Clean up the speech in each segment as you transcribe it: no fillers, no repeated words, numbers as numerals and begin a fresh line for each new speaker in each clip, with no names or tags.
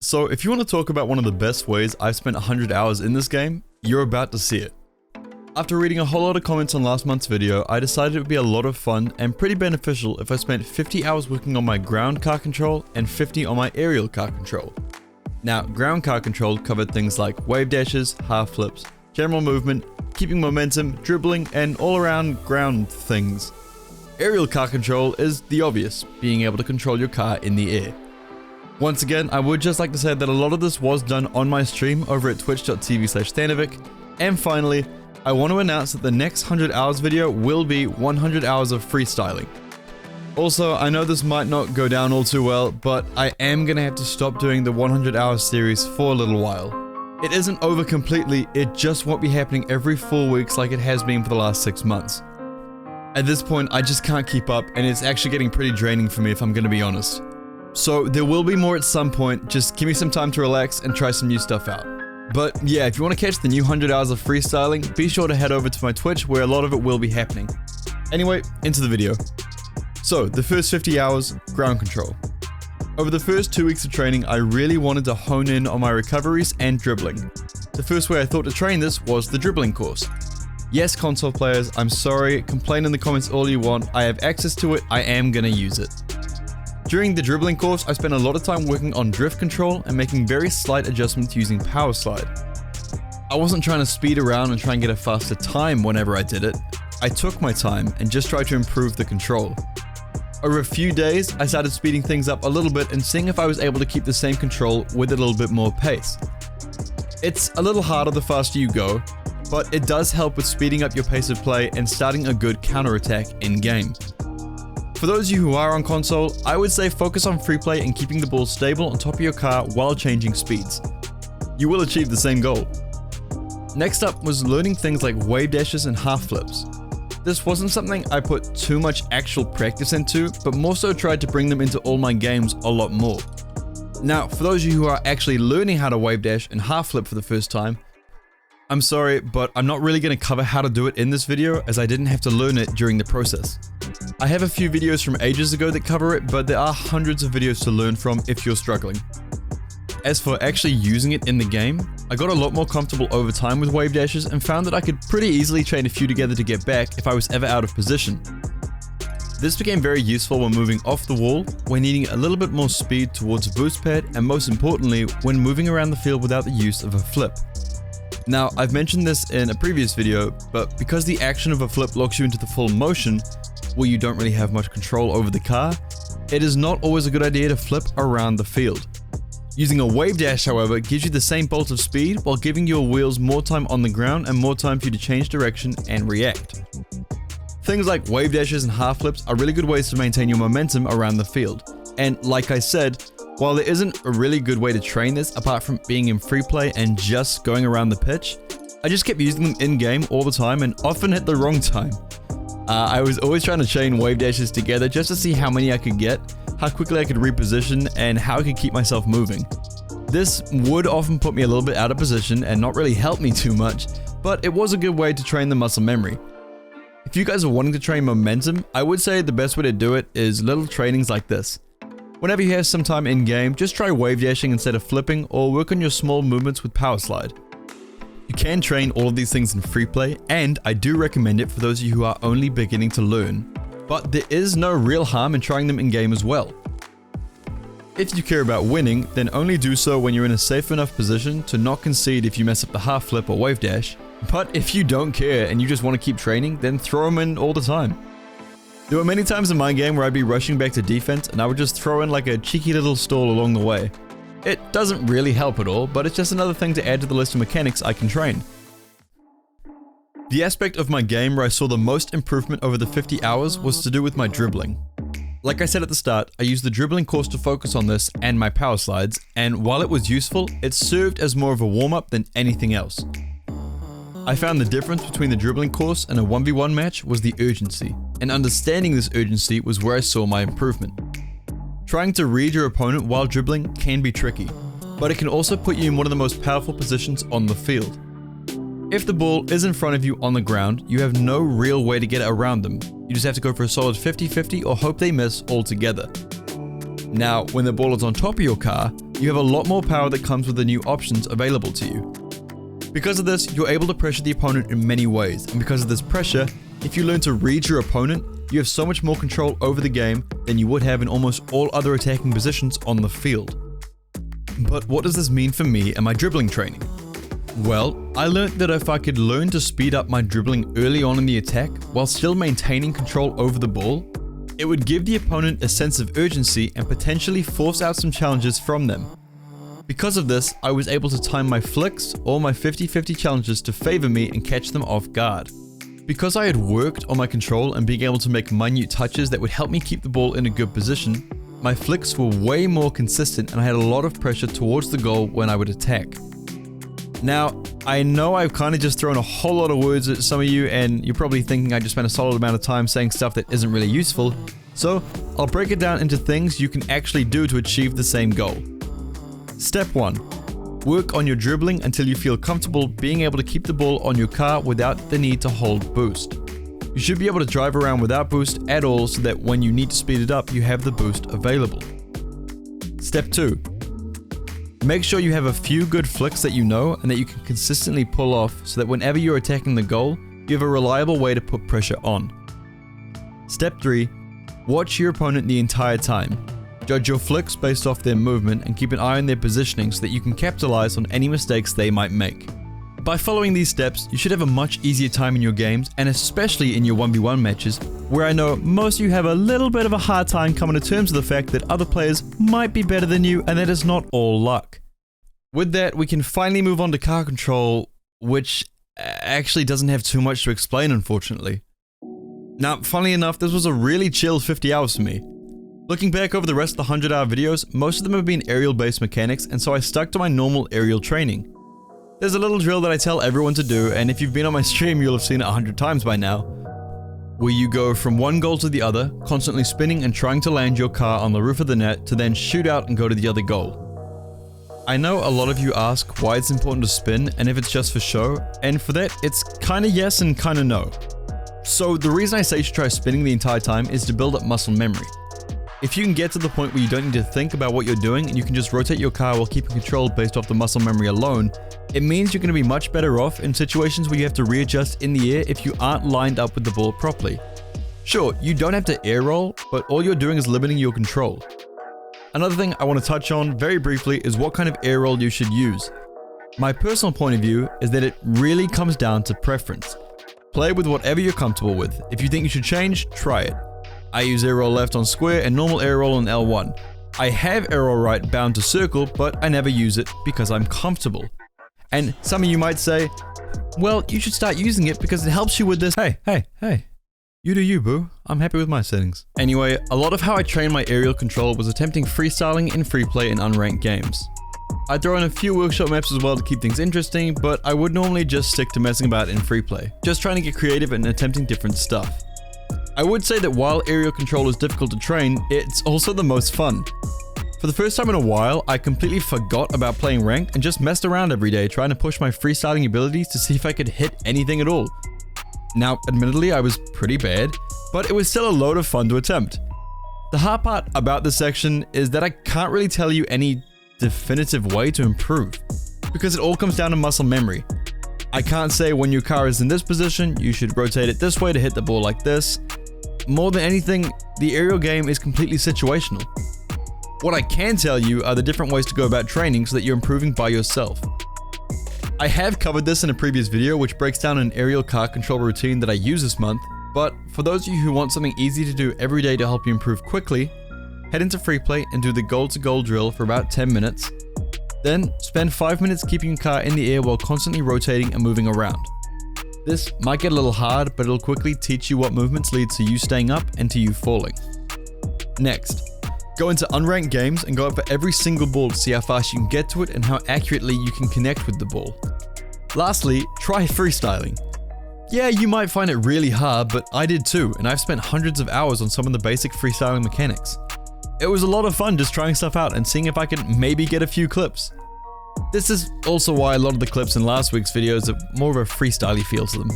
So if you want to talk about one of the best ways I've spent 100 hours in this game, you're about to see it. After reading a whole lot of comments on last month's video, I decided it would be a lot of fun and pretty beneficial if I spent 50 hours working on my ground car control and 50 on my aerial car control. Now, ground car control covered things like wave dashes, half flips, general movement, keeping momentum, dribbling, and all around ground things. Aerial car control is the obvious, being able to control your car in the air. Once again, I would just like to say that a lot of this was done on my stream over at twitch.tv/Thanovic. And finally, I want to announce that the next 100 hours video will be 100 hours of freestyling. Also, I know this might not go down all too well, but I am gonna have to stop doing the 100 hours series for a little while. It isn't over completely, it just won't be happening every 4 weeks like it has been for the last 6 months. At this point, I just can't keep up, and it's actually getting pretty draining for me if I'm gonna be honest. So there will be more at some point, just give me some time to relax and try some new stuff out. But yeah, if you want to catch the new 100 hours of freestyling, be sure to head over to my Twitch where a lot of it will be happening. Anyway, into the video. So, the first 50 hours, ground control. Over the first 2 weeks of training, I really wanted to hone in on my recoveries and dribbling. The first way I thought to train this was the dribbling course. Yes, console players, I'm sorry, complain in the comments all you want, I have access to it, I am gonna use it. During the dribbling course, I spent a lot of time working on drift control and making very slight adjustments using power slide. I wasn't trying to speed around and try and get a faster time whenever I did it. I took my time and just tried to improve the control. Over a few days, I started speeding things up a little bit and seeing if I was able to keep the same control with a little bit more pace. It's a little harder the faster you go, but it does help with speeding up your pace of play and starting a good counterattack in-game. For those of you who are on console, I would say focus on free play and keeping the ball stable on top of your car while changing speeds. You will achieve the same goal. Next up was learning things like wave dashes and half flips. This wasn't something I put too much actual practice into, but more so tried to bring them into all my games a lot more. Now, for those of you who are actually learning how to wave dash and half flip for the first time, I'm sorry, but I'm not really going to cover how to do it in this video as I didn't have to learn it during the process. I have a few videos from ages ago that cover it, but there are hundreds of videos to learn from if you're struggling. As for actually using it in the game, I got a lot more comfortable over time with wave dashes and found that I could pretty easily chain a few together to get back if I was ever out of position. This became very useful when moving off the wall, when needing a little bit more speed towards a boost pad, and most importantly, when moving around the field without the use of a flip. Now, I've mentioned this in a previous video, but because the action of a flip locks you into the full motion, where you don't really have much control over the car, it is not always a good idea to flip around the field. Using a wave dash, however, gives you the same bolt of speed while giving your wheels more time on the ground and more time for you to change direction and react. Things like wave dashes and half flips are really good ways to maintain your momentum around the field. And like I said, while there isn't a really good way to train this apart from being in free play and just going around the pitch, I just kept using them in-game all the time and often at the wrong time. I was always trying to chain wave dashes together just to see how many I could get, how quickly I could reposition, and how I could keep myself moving. This would often put me a little bit out of position and not really help me too much, but it was a good way to train the muscle memory. If you guys are wanting to train momentum, I would say the best way to do it is little trainings like this. Whenever you have some time in-game, just try wave dashing instead of flipping, or work on your small movements with power slide. You can train all of these things in free play, and I do recommend it for those of you who are only beginning to learn, but there is no real harm in trying them in-game as well. If you care about winning, then only do so when you're in a safe enough position to not concede if you mess up the half flip or wave dash, but if you don't care and you just want to keep training, then throw them in all the time. There were many times in my game where I'd be rushing back to defense and I would just throw in like a cheeky little stall along the way. It doesn't really help at all, but it's just another thing to add to the list of mechanics I can train. The aspect of my game where I saw the most improvement over the 50 hours was to do with my dribbling. Like I said at the start, I used the dribbling course to focus on this and my power slides, and while it was useful, it served as more of a warm-up than anything else. I found the difference between the dribbling course and a 1v1 match was the urgency, and understanding this urgency was where I saw my improvement. Trying to read your opponent while dribbling can be tricky, but it can also put you in one of the most powerful positions on the field. If the ball is in front of you on the ground, you have no real way to get around them. You just have to go for a solid 50-50 or hope they miss altogether. Now, when the ball is on top of your car, you have a lot more power that comes with the new options available to you. Because of this, you're able to pressure the opponent in many ways, and because of this pressure, if you learn to read your opponent, you have so much more control over the game than you would have in almost all other attacking positions on the field. But what does this mean for me and my dribbling training? Well, I learned that if I could learn to speed up my dribbling early on in the attack while still maintaining control over the ball, it would give the opponent a sense of urgency and potentially force out some challenges from them. Because of this, I was able to time my flicks or my 50-50 challenges to favor me and catch them off guard. Because I had worked on my control and being able to make minute touches that would help me keep the ball in a good position, my flicks were way more consistent and I had a lot of pressure towards the goal when I would attack. Now, I know I've kind of just thrown a whole lot of words at some of you and you're probably thinking I just spent a solid amount of time saying stuff that isn't really useful, so I'll break it down into things you can actually do to achieve the same goal. Step 1. Work on your dribbling until you feel comfortable being able to keep the ball on your car without the need to hold boost. You should be able to drive around without boost at all so that when you need to speed it up, you have the boost available. Step 2. Make sure you have a few good flicks that you know and that you can consistently pull off so that whenever you're attacking the goal, you have a reliable way to put pressure on. Step 3. Watch your opponent the entire time. Judge your flicks based off their movement and keep an eye on their positioning so that you can capitalize on any mistakes they might make. By following these steps, you should have a much easier time in your games and especially in your 1v1 matches, where I know most of you have a little bit of a hard time coming to terms with the fact that other players might be better than you and that is not all luck. With that, we can finally move on to car control, which actually doesn't have too much to explain, unfortunately. Now, funnily enough, this was a really chill 50 hours for me. Looking back over the rest of the 100-hour videos, most of them have been aerial-based mechanics, and so I stuck to my normal aerial training. There's a little drill that I tell everyone to do, and if you've been on my stream, you'll have seen it 100 times by now, where you go from one goal to the other, constantly spinning and trying to land your car on the roof of the net to then shoot out and go to the other goal. I know a lot of you ask why it's important to spin and if it's just for show, and for that, it's kinda yes and kinda no. So the reason I say you should try spinning the entire time is to build up muscle memory. If you can get to the point where you don't need to think about what you're doing and you can just rotate your car while keeping control based off the muscle memory alone, it means you're going to be much better off in situations where you have to readjust in the air if you aren't lined up with the ball properly. Sure, you don't have to air roll, but all you're doing is limiting your control. Another thing I want to touch on very briefly is what kind of air roll you should use. My personal point of view is that it really comes down to preference. Play with whatever you're comfortable with. If you think you should change, try it. I use air roll left on square and normal air roll on L1. I have air roll right bound to circle, but I never use it because I'm comfortable. And some of you might say, well, you should start using it because it helps you with this. Hey. You do you, boo. I'm happy with my settings. Anyway, a lot of how I trained my aerial control was attempting freestyling in free play in unranked games. I throw in a few workshop maps as well to keep things interesting, but I would normally just stick to messing about in free play, just trying to get creative and attempting different stuff. I would say that while aerial control is difficult to train, it's also the most fun. For the first time in a while, I completely forgot about playing ranked and just messed around every day trying to push my freestyling abilities to see if I could hit anything at all. Now, admittedly, I was pretty bad, but it was still a load of fun to attempt. The hard part about this section is that I can't really tell you any definitive way to improve, because it all comes down to muscle memory. I can't say when your car is in this position, you should rotate it this way to hit the ball like this. More than anything, the aerial game is completely situational. What I can tell you are the different ways to go about training so that you're improving by yourself. I have covered this in a previous video which breaks down an aerial car control routine that I use this month, but for those of you who want something easy to do every day to help you improve quickly, head into free play and do the goal to goal drill for about 10 minutes. Then spend 5 minutes keeping your car in the air while constantly rotating and moving around. This might get a little hard, but it'll quickly teach you what movements lead to you staying up and to you falling. Next, go into unranked games and go up for every single ball to see how fast you can get to it and how accurately you can connect with the ball. Lastly, try freestyling. Yeah, you might find it really hard, but I did too, and I've spent hundreds of hours on some of the basic freestyling mechanics. It was a lot of fun just trying stuff out and seeing if I could maybe get a few clips. This is also why a lot of the clips in last week's videos have more of a freestyly feel to them.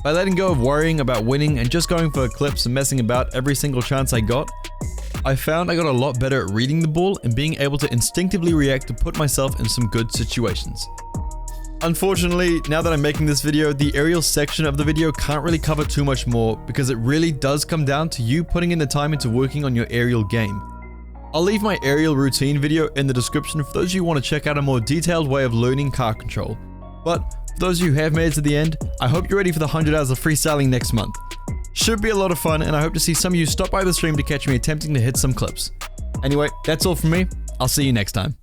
By letting go of worrying about winning and just going for clips and messing about every single chance I got, I found I got a lot better at reading the ball and being able to instinctively react to put myself in some good situations. Unfortunately, now that I'm making this video, the aerial section of the video can't really cover too much more because it really does come down to you putting in the time into working on your aerial game. I'll leave my aerial routine video in the description for those of you who want to check out a more detailed way of learning car control. But for those of you who have made it to the end, I hope you're ready for the 100 hours of freestyling next month. Should be a lot of fun, and I hope to see some of you stop by the stream to catch me attempting to hit some clips. Anyway, that's all from me. I'll see you next time.